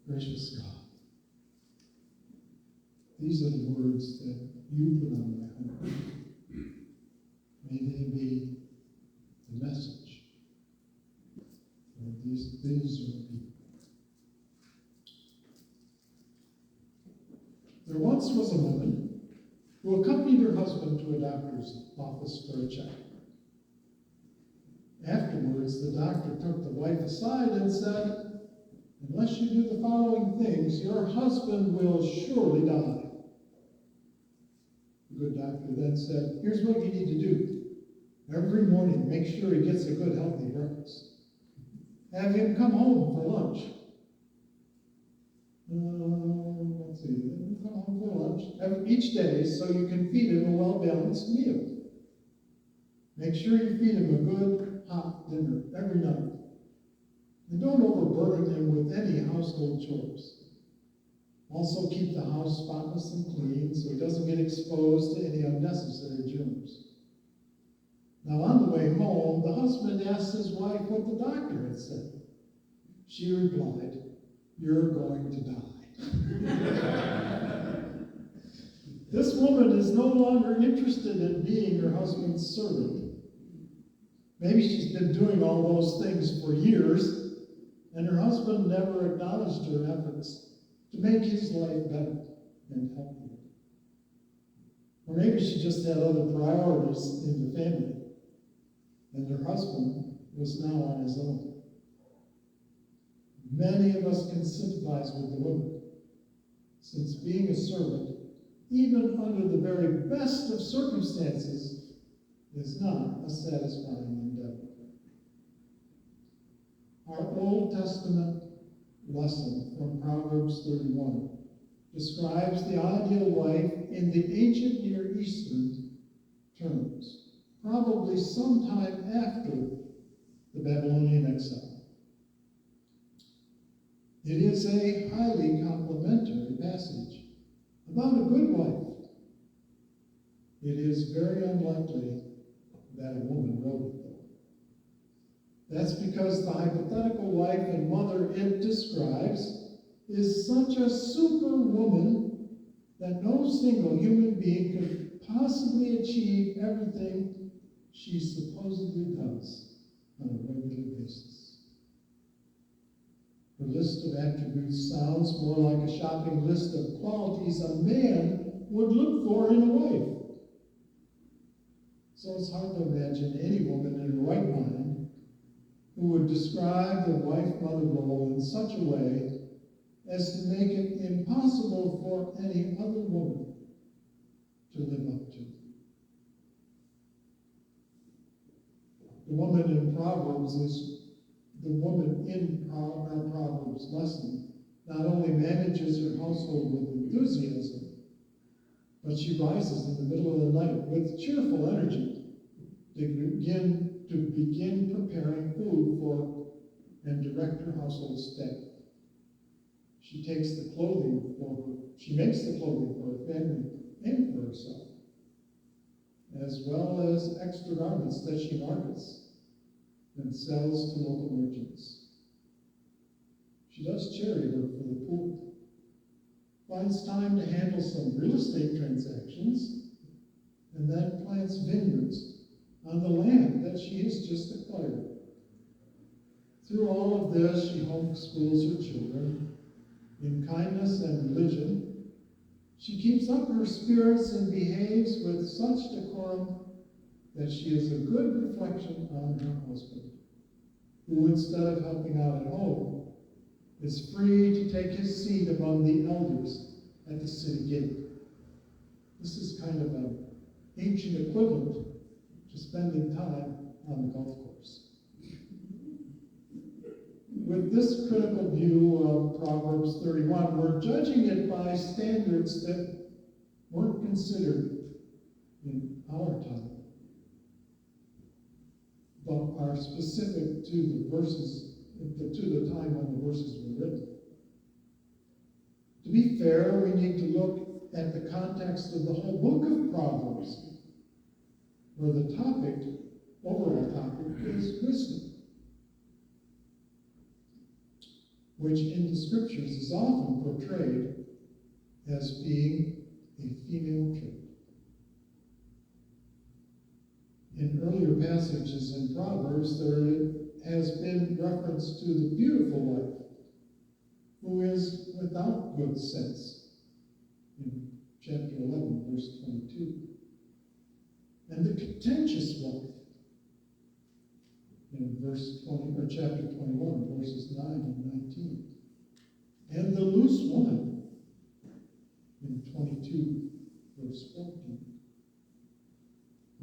Gracious God, these are the words that you put on my heart. May they be the message of these your people. There once was a woman who accompanied her husband to a doctor's office for a checkup. Afterwards, the doctor took the wife aside and said, "Unless you do the following things, your husband will surely die." The good doctor then said, "Here's what you need to do. Every morning, make sure he gets a good, healthy breakfast. Have him come home for lunch. Let's see, come home for lunch each day so you can feed him a well-balanced meal. Make sure you feed him a good, hot dinner every night. And don't overburden him with any household chores. Also keep the house spotless and clean so he doesn't get exposed to any unnecessary germs." Now on the way home, the husband asked his wife what the doctor had said. She replied, "You're going to die." This woman is no longer interested in being her husband's servant. Maybe she's been doing all those things for years, and her husband never acknowledged her efforts to make his life better and healthier. Or maybe she just had other priorities in the family, and her husband was now on his own. Many of us can sympathize with the woman, since being a servant, even under the very best of circumstances, is not a satisfying endeavor. Our Old Testament lesson from Proverbs 31 describes the ideal life in the ancient Near Eastern terms, probably sometime after the Babylonian exile. It is a highly complimentary passage about a good wife. It is very unlikely that a woman wrote it, though. That's because the hypothetical wife and mother it describes is such a superwoman that no single human being could possibly achieve everything she supposedly does on a regular basis. Her list of attributes sounds more like a shopping list of qualities a man would look for in a wife. So it's hard to imagine any woman in her right mind who would describe the wife-mother role in such a way as to make it impossible for any other woman to live up to. The woman in Proverbs is the woman in our Proverbs lesson not only manages her household with enthusiasm, but she rises in the middle of the night with cheerful energy to begin preparing food for and direct her household's day. She makes the clothing for her family and for herself, as well as extra garments that she markets and sells to local merchants. She does charity work for the poor, finds time to handle some real estate transactions, and then plants vineyards on the land that she has just acquired. Through all of this, she homeschools her children. In kindness and religion, she keeps up her spirits and behaves with such decorum that she is a good reflection on her husband, who, instead of helping out at home, is free to take his seat among the elders at the city gate. This is kind of an ancient equivalent to spending time on the golf course. With this critical view of Proverbs 31, we're judging it by standards that weren't considered in our time, but are specific to the verses, to the time when the verses were written. To be fair, we need to look at the context of the whole book of Proverbs, where the overall topic, is wisdom. which in the scriptures is often portrayed as being a female trait. In earlier passages in Proverbs, there has been reference to the beautiful wife who is without good sense in chapter 11, verse 22. And the contentious wife in verse 20, or chapter 21, verses 9 and 19. And the loose woman in 22, verse 14.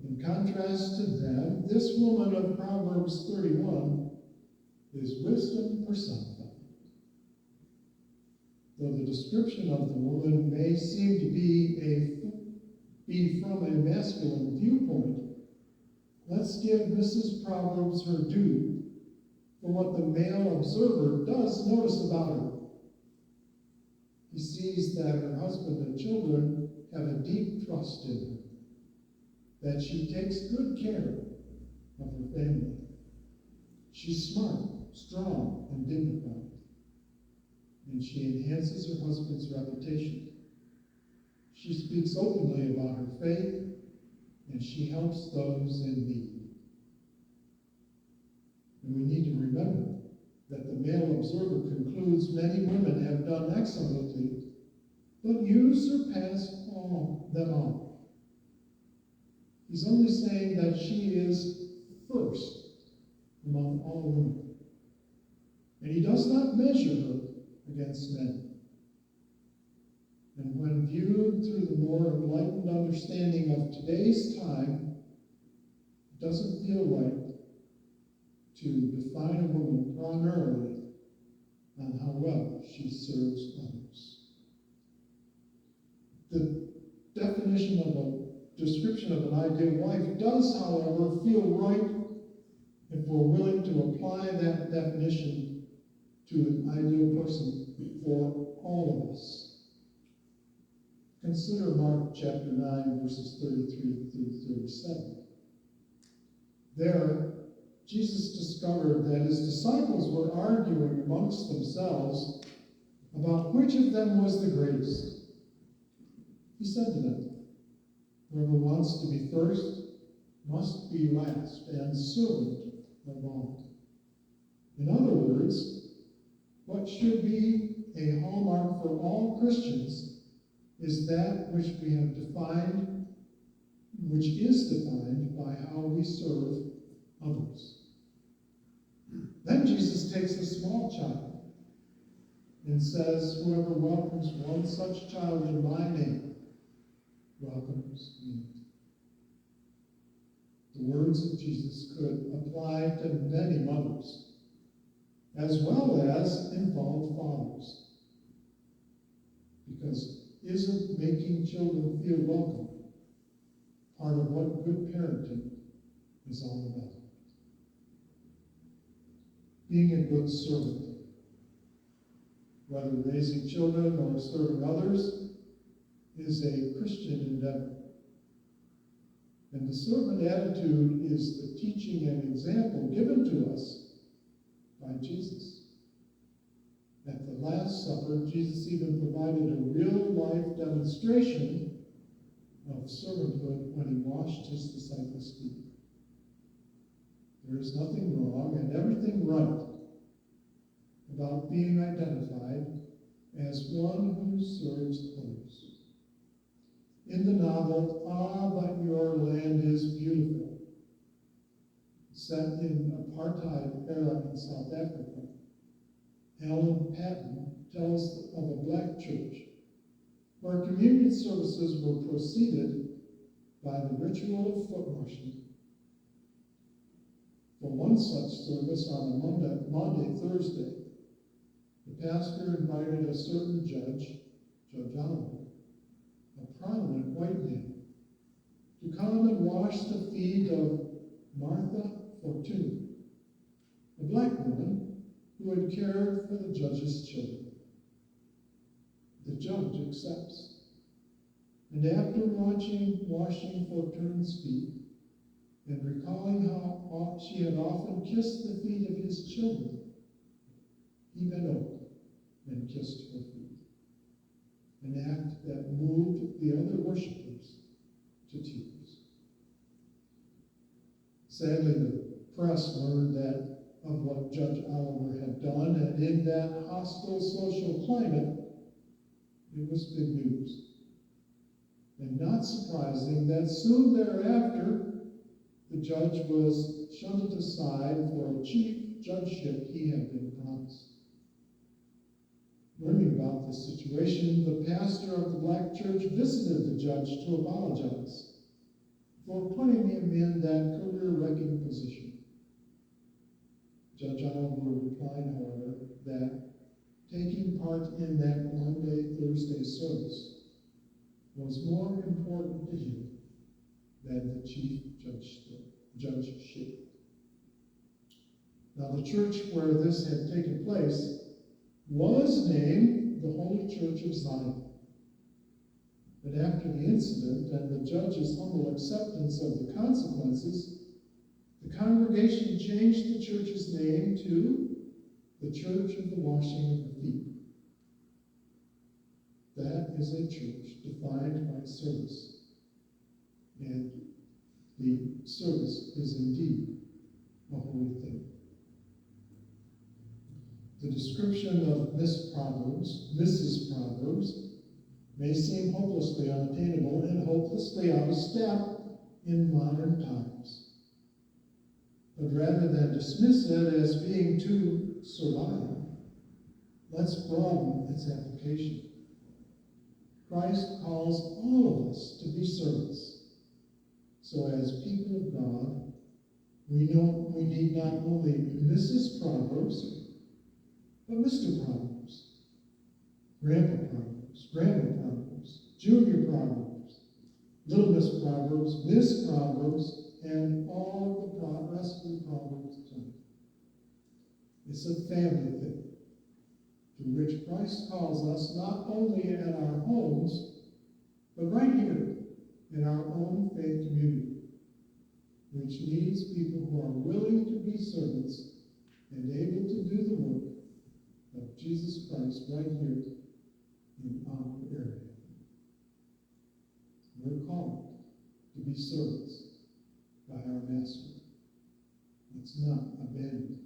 In contrast to them, this woman of Proverbs 31 is wisdom personified. Though the description of the woman may seem to be from a masculine viewpoint, let's give Mrs. Proverbs her due for what the male observer does notice about her. He sees that her husband and children have a deep trust in her, that she takes good care of her family. She's smart, strong, and dignified, and she enhances her husband's reputation. She speaks openly about her faith, and she helps those in need. And we need to remember that the male observer concludes many women have done excellently, but you surpass them all. He's only saying that she is first among all women. And he does not measure her against men. And when viewed through the more enlightened understanding of today's time, it doesn't feel right to define a woman primarily on how well she serves others. The definition of a description of an ideal wife does, however, feel right if we're willing to apply that definition to an ideal person for all of us. Consider Mark chapter 9, verses 33 through 37. There, Jesus discovered that his disciples were arguing amongst themselves about which of them was the greatest. He said to them, "Whoever wants to be first must be last and servant of all." In other words, what should be a hallmark for all Christians is that which we have defined, which is defined by how we serve others. Then Jesus takes a small child and says, "Whoever welcomes one such child in my name welcomes me." The words of Jesus could apply to many mothers, as well as involve fathers. Because isn't making children feel welcome part of what good parenting is all about? Being a good servant, whether raising children or serving others, is a Christian endeavor. And the servant attitude is the teaching and example given to us by Jesus. At the Last Supper, Jesus even provided a real-life demonstration of servanthood when he washed his disciples' feet. There is nothing wrong and everything right about being identified as one who serves others. In the novel, But Your Land is Beautiful, set in apartheid era in South Africa, Ellen Patton tells of a black church where communion services were preceded by the ritual of foot washing. For one such service on a Maundy Thursday, the pastor invited a certain Judge Oliver, a prominent white man, to come and wash the feet of Martha Fortune, a black woman who had cared for the judge's children. The judge accepts, and after washing Fortune's feet and recalling how she had often kissed the feet of his children, he bent over kissed her feet, an act that moved the other worshipers to tears. Sadly, the press learned that of what Judge Oliver had done, and in that hostile social climate, it was big news. And not surprising that soon thereafter, the judge was shunted aside for a chief judgeship he had been promised. Learning about the situation, the pastor of the black church visited the judge to apologize for putting him in that career-wrecking position. Judge Oliver replied, however, that taking part in that Monday, Thursday service was more important to him than the chief judgeship. Now, the church where this had taken place was named the Holy Church of Zion. But after the incident and the judge's humble acceptance of the consequences, the congregation changed the church's name to the Church of the Washing of the Feet. That is a church defined by service. And the service is indeed a holy thing. The description of Mrs. Proverbs, may seem hopelessly unattainable and hopelessly out of step in modern times. But rather than dismiss it as being too servile, let's broaden its application. Christ calls all of us to be servants. So as people of God, we know we need not only Mrs. Proverbs, but Mr. Proverbs, Grandpa Proverbs, Grandma Proverbs, Junior Proverbs, Little Miss Proverbs, Miss Proverbs, and all the rest of the Proverbs too. It's a family thing, to which Christ calls us not only in our homes, but right here in our own faith community, which needs people who are willing to be servants and able to do the work of Jesus Christ right here in our area. We're called to be servants by our Master. Let's not abandon